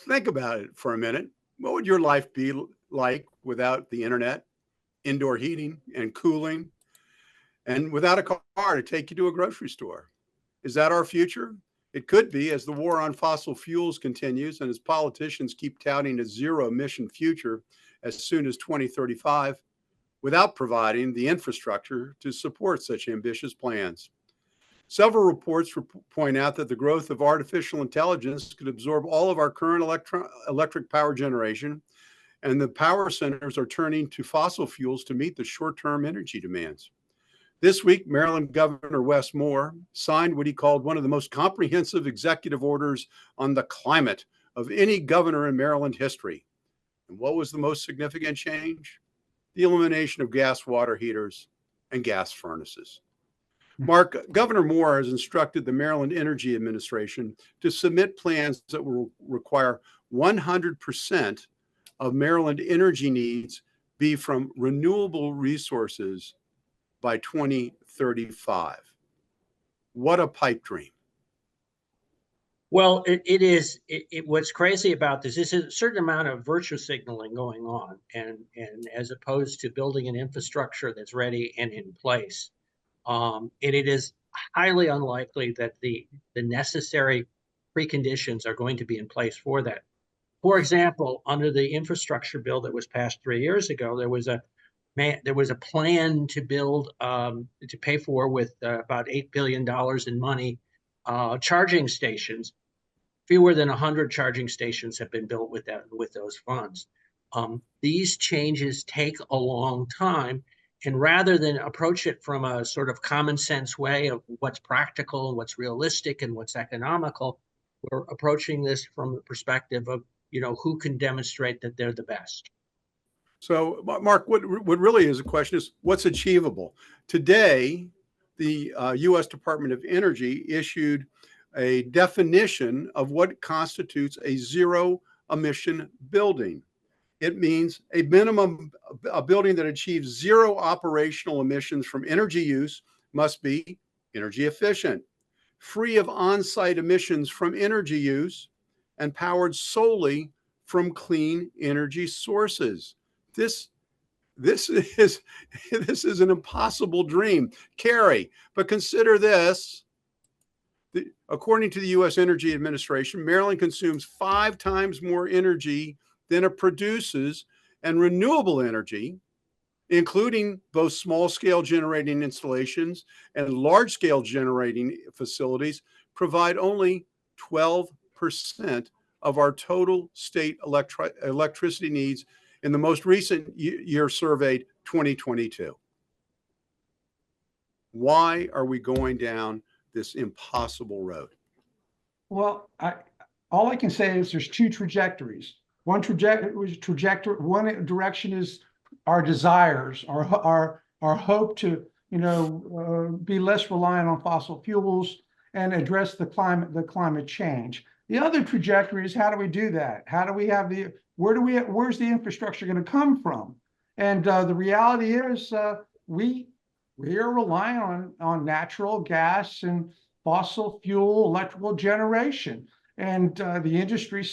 Think about it for a minute. What would your life be like without the internet, indoor heating and cooling, and without a car to take you to a grocery store? Is that our future? It could be, as the war on fossil fuels continues and as politicians keep touting a zero emission future as soon as 2035 without providing the infrastructure to support such ambitious plans. Several reports point out that the growth of artificial intelligence could absorb all of our current electric power generation, and the power centers are turning to fossil fuels to meet the short-term energy demands. This week, Maryland Governor Wes Moore signed what he called one of the most comprehensive executive orders on the climate of any governor in Maryland history. And what was the most significant change? The elimination of gas water heaters and gas furnaces. Mark, Governor Moore has instructed the Maryland Energy Administration to submit plans that will require 100% of Maryland energy needs be from renewable resources by 2035. What a pipe dream. Well, what's crazy about this is a certain amount of virtue signaling going on, and as opposed to building an infrastructure that's ready and in place. And it is highly unlikely that the necessary preconditions are going to be in place for that. For example, under the infrastructure bill that was passed 3 years ago, there was a plan to build, to pay for with about $8 billion in money, charging stations. Fewer than 100 charging stations have been built with those funds. These changes take a long time. And rather than approach it from a sort of common sense way of what's practical, what's realistic, and what's economical, we're approaching this from the perspective of, who can demonstrate that they're the best. So, Mark, what really is a question is what's achievable? Today, the U.S. Department of Energy issued a definition of what constitutes a zero emission building. It means a building that achieves zero operational emissions from energy use must be energy efficient, free of on-site emissions from energy use, and powered solely from clean energy sources. This is an impossible dream, Cary. But consider this. According to the U.S. Energy Administration, Maryland consumes 5 times more energy than it produces, and renewable energy, including both small-scale generating installations and large-scale generating facilities, provide only 12% of our total state electricity needs in the most recent year surveyed, 2022. Why are we going down this impossible road? Well, all I can say is there's 2 trajectories. One direction is our desires, our hope to be less reliant on fossil fuels and address the climate change. The other trajectory is how do we do that? How do we have where's the infrastructure going to come from? And the reality is we are relying on natural gas and fossil fuel electrical generation, and the industry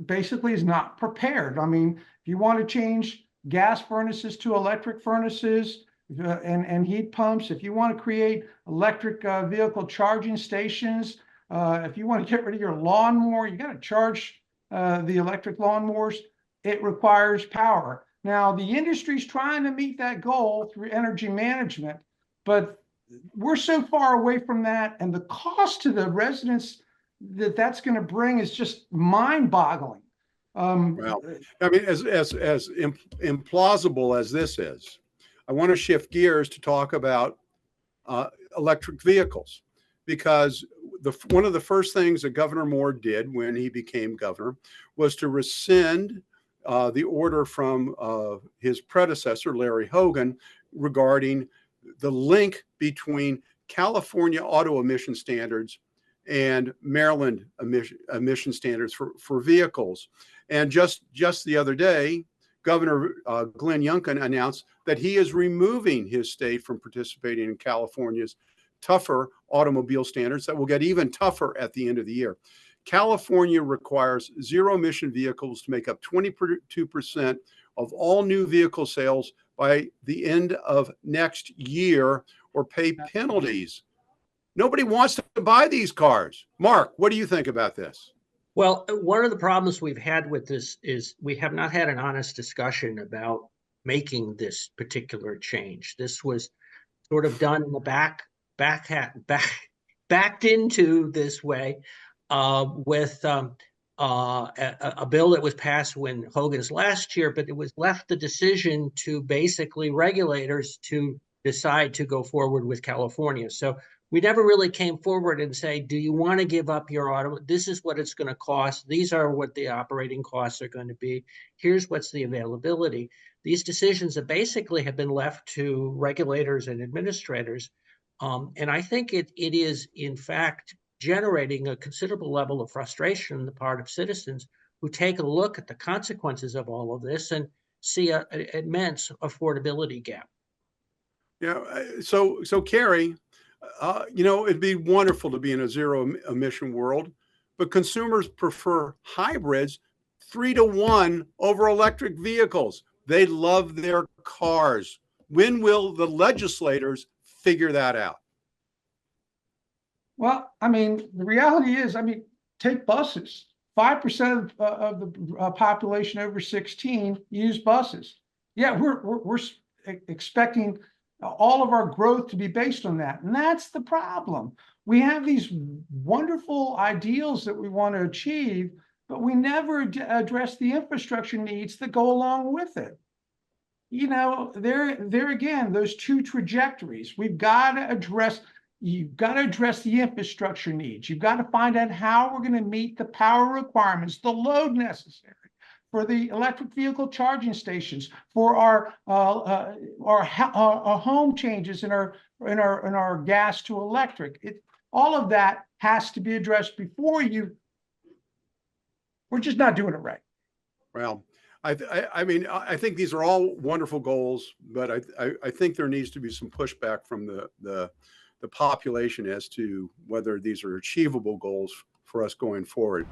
basically is not prepared. I mean, if you want to change gas furnaces to electric furnaces and heat pumps, if you want to create electric vehicle charging stations, if you want to get rid of your lawnmower, you got to charge the electric lawnmowers. It requires power. Now, the industry's trying to meet that goal through energy management, but we're so far away from that, and the cost to the residents that's going to bring is just mind-boggling. Well, I mean, as implausible as this is, I want to shift gears to talk about electric vehicles, because one of the first things that Governor Moore did when he became governor was to rescind the order from his predecessor, Larry Hogan, regarding the link between California auto emission standards and Maryland emission standards for vehicles. And just the other day, Governor Glenn Youngkin announced that he is removing his state from participating in California's tougher automobile standards that will get even tougher at the end of the year. California requires zero emission vehicles to make up 22% of all new vehicle sales by the end of next year, or pay penalties. Nobody wants to buy these cars. Mark, what do you think about this? Well, one of the problems we've had with this is we have not had an honest discussion about making this particular change. This was sort of done in the backed into this way with a bill that was passed when Hogan's last year, but it was left the decision to basically regulators to decide to go forward with California. So we never really came forward and say, do you want to give up your auto? This is what it's going to cost. These are what the operating costs are going to be. Here's what's the availability. These decisions have basically been left to regulators and administrators. And I think it is, in fact, generating a considerable level of frustration on the part of citizens who take a look at the consequences of all of this and see an immense affordability gap. Yeah. So Cary, it'd be wonderful to be in a zero emission world, but consumers prefer hybrids 3-to-1 over electric vehicles. They love their cars. When will the legislators figure that out? Well, I mean, the reality is, take buses. 5% of the population over 16 use buses. Yeah, we're expecting all of our growth to be based on that. And that's the problem. We have these wonderful ideals that we want to achieve, but we never address the infrastructure needs that go along with it. There again, those two trajectories. You've got to address the infrastructure needs. You've got to find out how we're going to meet the power requirements, the load necessary for the electric vehicle charging stations, for our home changes in our gas to electric. All of that has to be addressed before you. We're just not doing it right. Well, I mean, I think these are all wonderful goals, but I think there needs to be some pushback from the population as to whether these are achievable goals for us going forward.